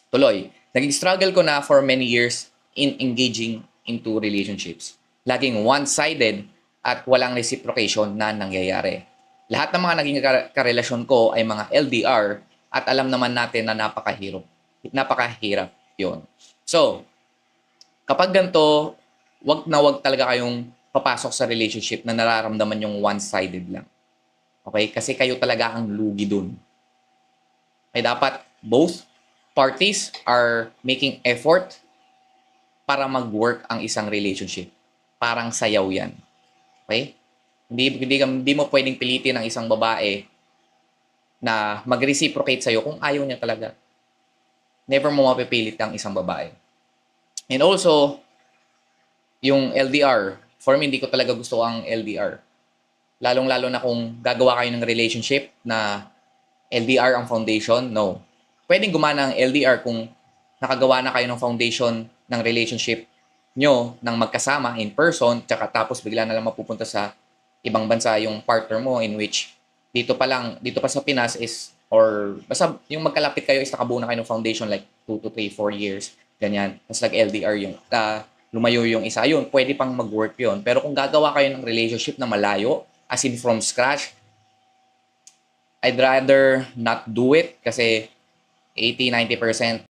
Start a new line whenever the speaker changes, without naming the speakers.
Tuloy, naging struggle ko na for many years in engaging into relationships. Laging one-sided at walang reciprocation na nangyayari. Lahat ng mga naging karelasyon ko ay mga LDR at alam naman natin na napakahirap. Napakahirap yun. So, kapag ganito, wag talaga kayong papasok sa relationship na nararamdaman yung one-sided lang. Okay? Kasi kayo talaga ang lugi dun. Ay dapat both parties are making effort para mag-work ang isang relationship. Parang sayaw yan. Okay? Hindi mo pwedeng pilitin ang isang babae na mag-reciprocate sa'yo kung ayaw niya talaga. Never mo mapipilit ang isang babae. And also, yung LDR. For me, hindi ko talaga gusto ang LDR. Lalong-lalo na kung gagawa kayo ng relationship na LDR ang foundation, no. Pwedeng gumana ang LDR kung nakagawa na kayo ng foundation ng relationship nyo ng magkasama in person, tsaka tapos bigla na lang mapupunta sa ibang bansa yung partner mo in which dito pa sa Pinas is or basta yung magkalapit kayo is nakabuo na kayo ng foundation like 2 to 3, 4 years, ganyan. Tapos LDR yung lumayo yung isa, yun, pwede pang mag-work yun. Pero kung gagawa kayo ng relationship na malayo, as in from scratch, I'd rather not do it kasi 80-90%